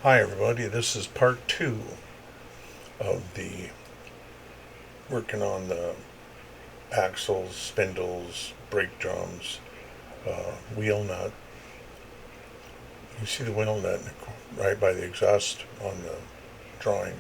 Hi everybody, this is part two of the working on the axles, spindles, brake drums, wheel nut. You see the wheel nut right by the exhaust on the drawing.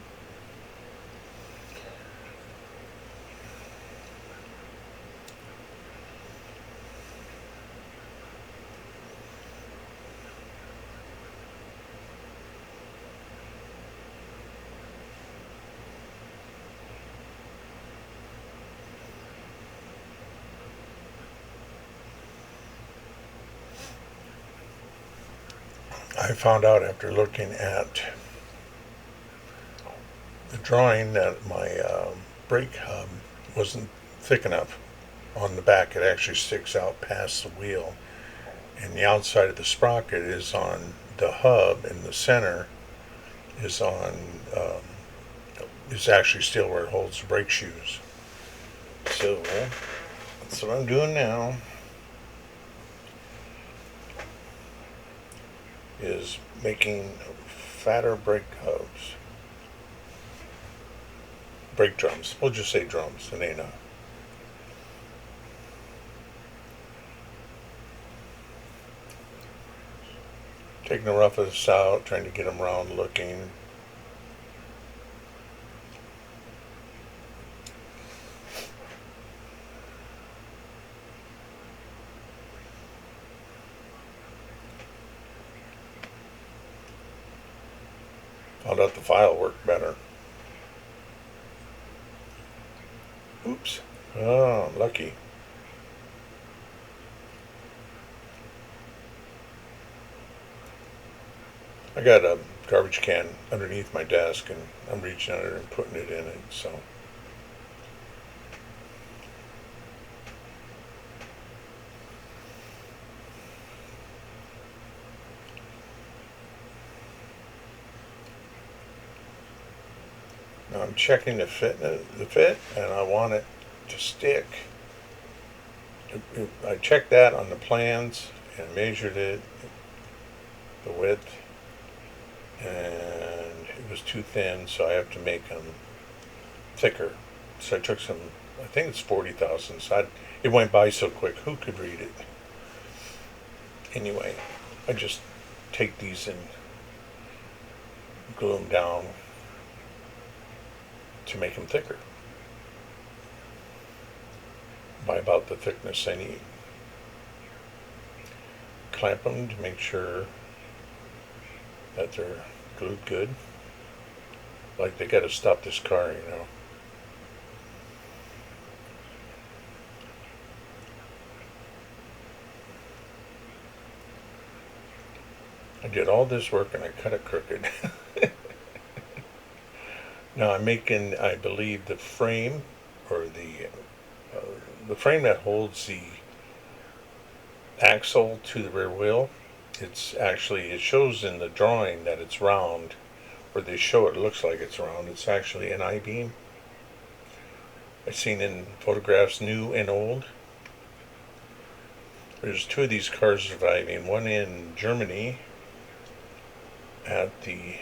I found out after looking at the drawing that my brake hub wasn't thick enough on the back. It actually sticks out past the wheel, and the outside of the sprocket is on the hub, and the center is on is actually still where it holds the brake shoes. So that's what I'm doing now, is making fatter brake hubs. Brake drums. We'll just say drums. It ain't a. Taking the roughest out, trying to get them round looking. Found out the file worked better. Oops. Oh, lucky. I got a garbage can underneath my desk, and I'm reaching under and putting it in it, so. Now I'm checking the fit, and I want it to stick. I checked that on the plans and measured it, the width, and it was too thin, so I have to make them thicker. So I took some, I think it's 40 thousandths. It went by so quick, who could read it? Anyway, I just take these and glue them down to make them thicker by about the thickness I need. Clamp them to make sure that they're glued good. Like they gotta stop this car, you know. I did all this work and I cut it crooked. Now I'm making, I believe, the frame, or the frame that holds the axle to the rear wheel. It's actually, it shows in the drawing that it's round, or they show it looks like it's round. It's actually an I-beam. I've seen in photographs, new and old. There's two of these cars surviving. One in Germany at the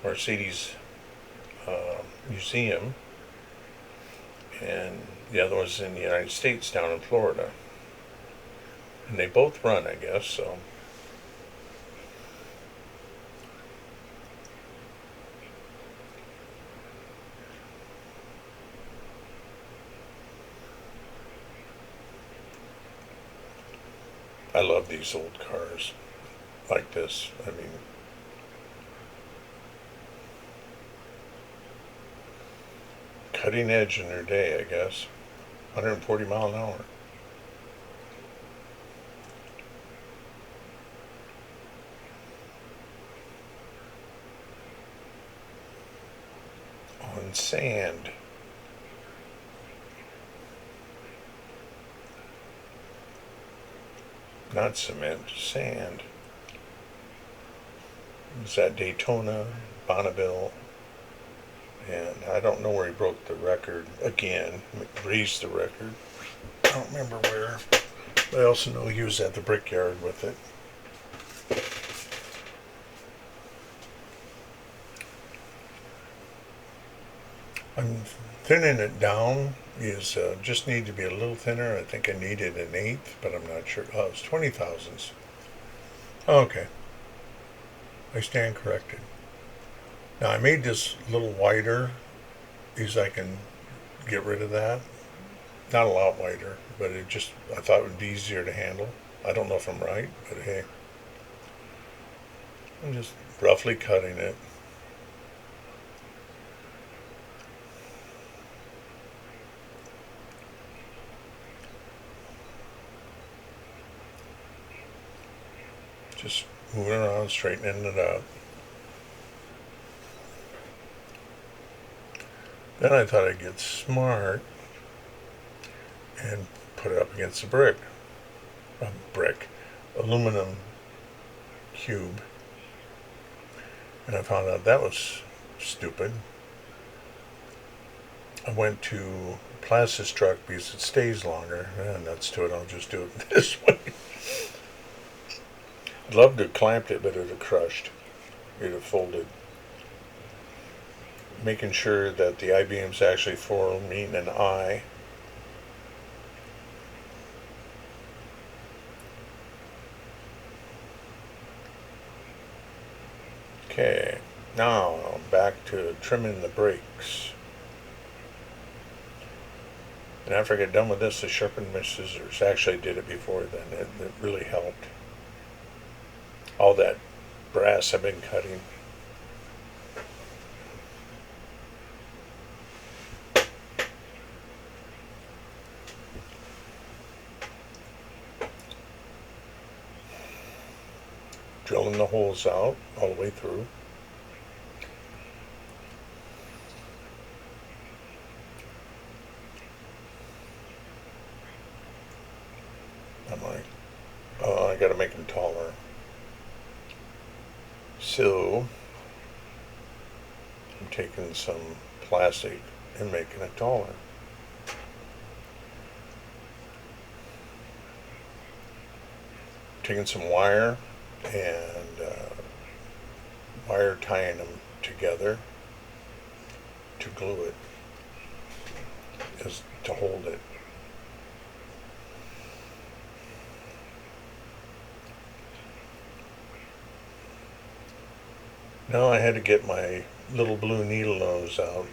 Mercedes Museum, and the other one's in the United States down in Florida. And they both run, I guess, so. I love these old cars like this. I mean, cutting edge in their day, I guess. 140 mile an hour. On sand. Not cement, sand. It was at Daytona, Bonneville, and I don't know where he broke the record again, raised the record. I don't remember where. But I also know he was at the Brickyard with it. I'm thinning it down. Is just need to be a little thinner. I think I needed an eighth, but I'm not sure. Oh, it's 20 thousandths. Okay, I stand corrected. Now I made this a little wider because I can get rid of that. Not a lot wider, but it just I thought it would be easier to handle. I don't know if I'm right, but hey, I'm just roughly cutting it. Just moving around, straightening it up. Then I thought I'd get smart and put it up against a brick, aluminum cube. And I found out that was stupid. I went to Plastistruck because it stays longer. Nuts to it, I'll just do it this way. I'd love to have clamped it, but it would have crushed. It would have folded. Making sure that the I-beams actually forming an eye. Okay, now back to trimming the brakes. And after I get done with this, I sharpened my scissors. Actually, I did it before then. It really helped. All that brass I've been cutting. Drilling the holes out all the way through. I'm like, oh, I gotta make them taller. So, I'm taking some plastic and making it taller. Taking some wire and wire tying them together to glue it, is to hold it. Now I had to get my little blue needle nose out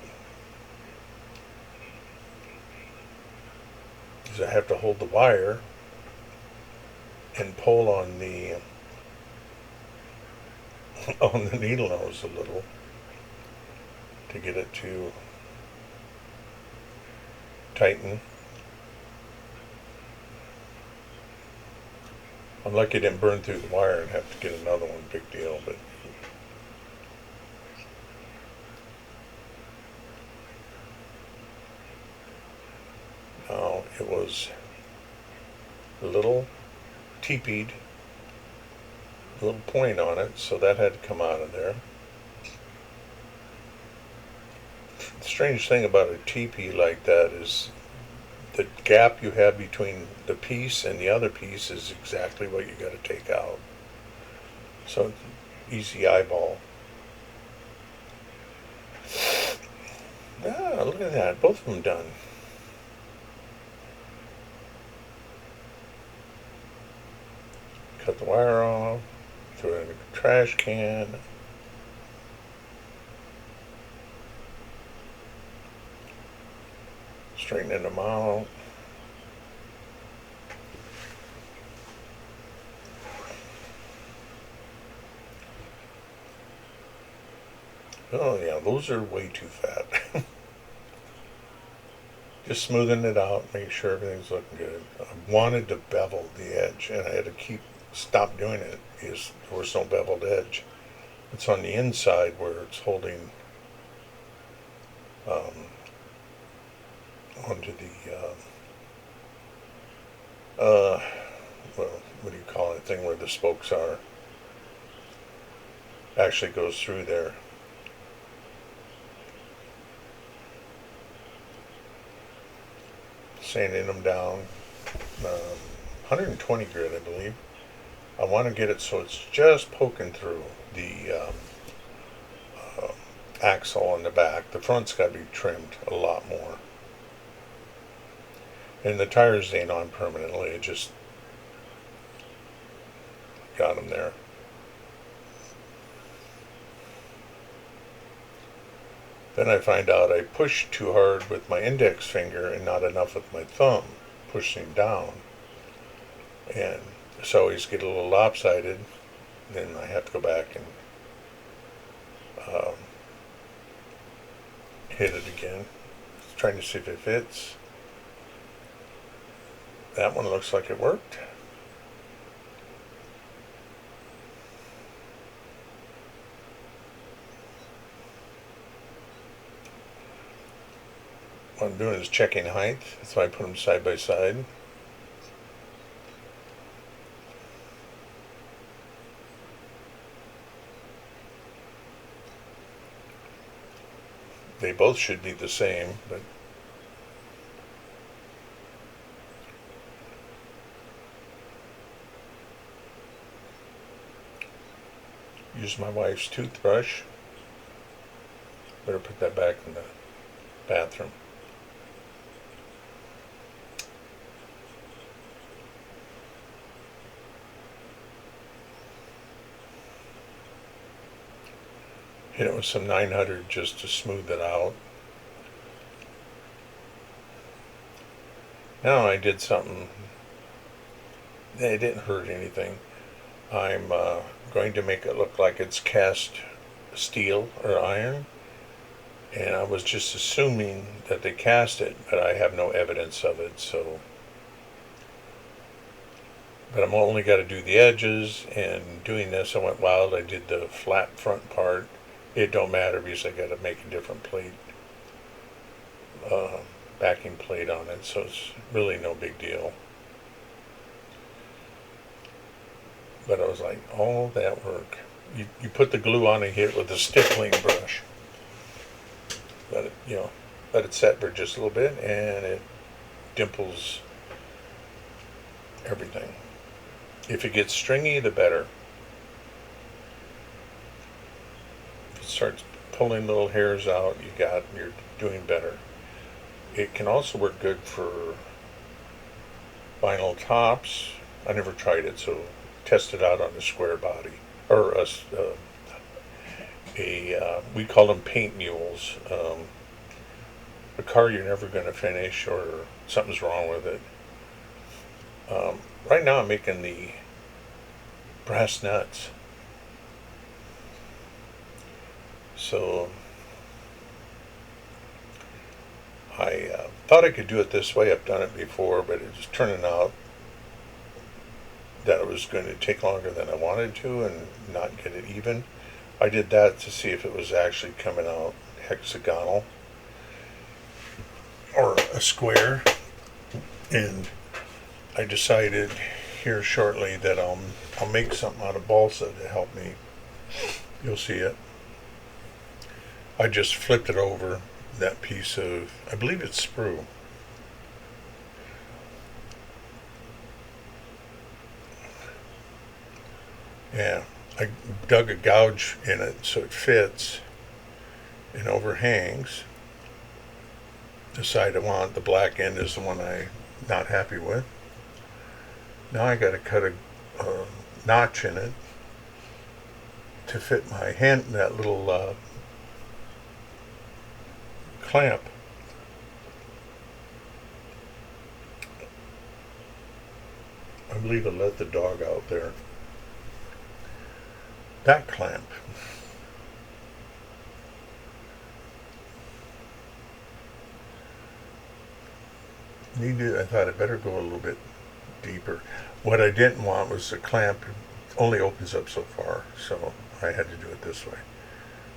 because I have to hold the wire and pull on the on the needle nose a little to get it to tighten. I'm lucky it didn't burn through the wire and have to get another one. Big deal, but no, it was a little teepeed, a little point on it, so that had to come out of there. The strange thing about a teepee like that is the gap you have between the piece and the other piece is exactly what you got to take out. So easy eyeball. Ah, look at that, both of them done. Cut the wire off, throw it in a trash can. Straightening them out. Oh yeah, those are way too fat. Just smoothing it out, make sure everything's looking good. I wanted to bevel the edge, and I had to stop doing it because there was no beveled edge. It's on the inside where it's holding onto the well, what do you call it? Thing where the spokes are. Actually goes through there. Sanding them down. 120 grit, I believe. I want to get it so it's just poking through the axle on the back. The front's got to be trimmed a lot more. And the tires ain't on permanently, it just got them there. Then I find out I pushed too hard with my index finger and not enough with my thumb, pushing down. And so I always get a little lopsided. Then I have to go back and hit it again, trying to see if it fits. That one looks like it worked. What I'm doing is checking height. That's why I put them side by side. They both should be the same, but use my wife's toothbrush. Better put that back in the bathroom. Hit it with some 900 just to smooth it out. Now I did something. It didn't hurt anything. I'm going to make it look like it's cast steel or iron. And I was just assuming that they cast it, but I have no evidence of it, so. But I'm only got to do the edges, and doing this I went wild. I did the flat front part. It don't matter because I got to make a different plate, backing plate on it, so it's really no big deal. But I was like, all that work. You put the glue on and hit it with a stippling brush. Let it, let it set for just a little bit, and it dimples everything. If it gets stringy, the better. If it starts pulling little hairs out, you're doing better. It can also work good for vinyl tops. I never tried it, so test it out on a square body or we call them paint mules. A car you're never going to finish or something's wrong with it. Right now I'm making the brass nuts. So I thought I could do it this way. I've done it before, but it's turning out that it was going to take longer than I wanted to and not get it even. I did that to see if it was actually coming out hexagonal or a square, and I decided here shortly that I'll make something out of balsa to help me. You'll see it. I just flipped it over, that piece of, I believe it's sprue. Yeah, I dug a gouge in it so it fits and overhangs. The side I want, the black end is the one I'm not happy with. Now I got to cut a notch in it to fit my hand, that little clamp. I believe I let the dog out there. That clamp. I thought I'd better go a little bit deeper. What I didn't want was the clamp only opens up so far, so I had to do it this way.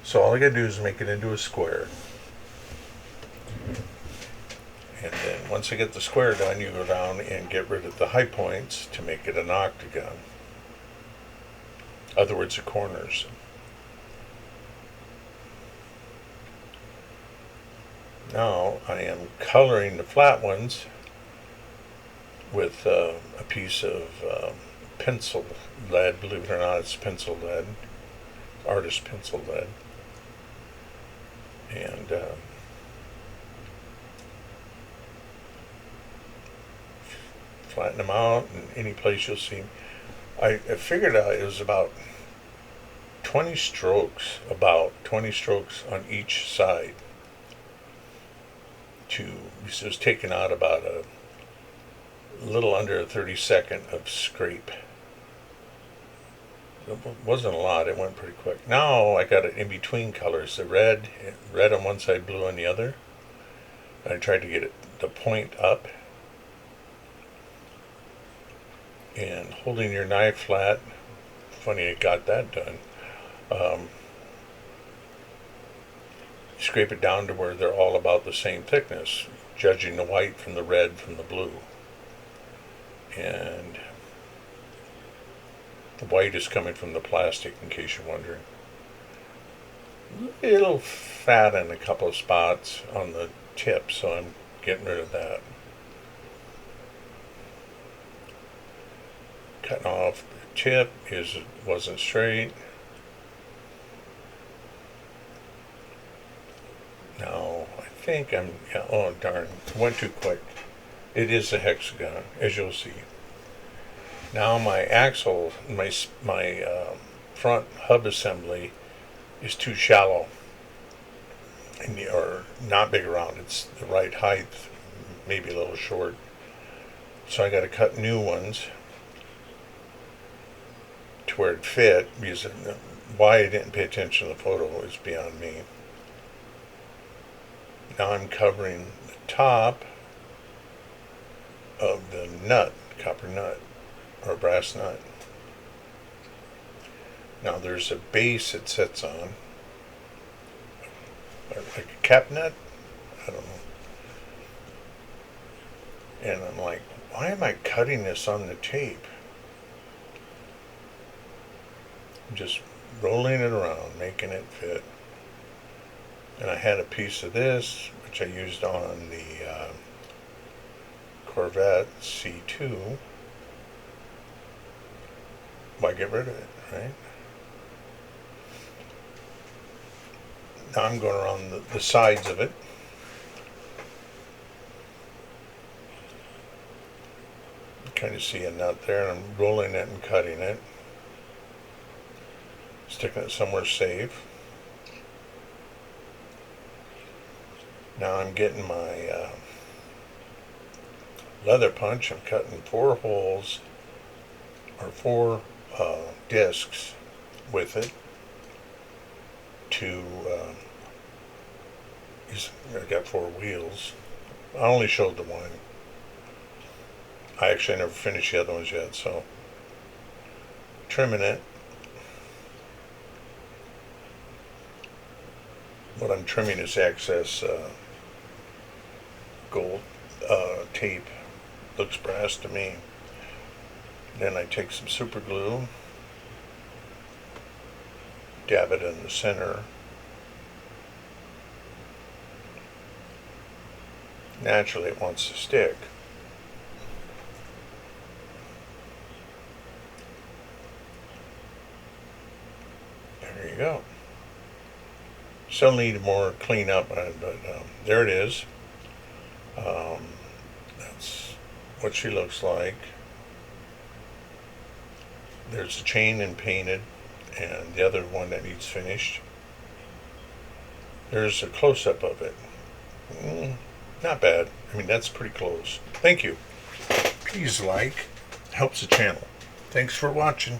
So all I gotta do is make it into a square. And then once I get the square done, you go down and get rid of the high points to make it an octagon. In other words, the corners. Now I am coloring the flat ones with a piece of pencil lead. Believe it or not, it's pencil lead, artist pencil lead. and flatten them out, and any place you'll see. I figured out it was about 20 strokes, on each side. This was taking out about a little under a 30-second of scrape. It wasn't a lot, it went pretty quick. Now I got it in between colors, the red on one side, blue on the other. And I tried to get the point up. And holding your knife flat, funny I got that done. Scrape it down to where they're all about the same thickness, judging the white from the red from the blue. And the white is coming from the plastic, in case you're wondering. A little fat in a couple of spots on the tip, so I'm getting rid of that. Cutting off the tip wasn't straight. Now I think oh darn, went too quick. It is a hexagon, as you'll see. Now my axle, my front hub assembly is too shallow, or not big around. It's the right height, maybe a little short. So I got to cut new ones to where it fit, because why I didn't pay attention to the photo is beyond me. Now I'm covering the top of the nut, copper nut, or brass nut. Now there's a base it sits on, like a cap nut, I don't know. And I'm like, why am I cutting this on the tape? I'm just rolling it around, making it fit. And I had a piece of this, which I used on the Corvette C2. Why get rid of it, right? Now I'm going around the sides of it. You kind of see a nut there, and I'm rolling it and cutting it. Sticking it somewhere safe. Now I'm getting my leather punch. I'm cutting 4 holes, or 4 discs with it to I got 4 wheels. I only showed the one. I actually never finished the other ones yet, so trimming it. What I'm trimming is excess gold tape. Looks brass to me. Then I take some super glue, dab it in the center. Naturally it wants to stick. There you go. Still need more cleanup, but there it is. That's what she looks like. There's a chain and painted, and the other one that needs finished. There's a close-up of it. Not bad. I mean, that's pretty close. Thank you. Please like. Helps the channel. Thanks for watching.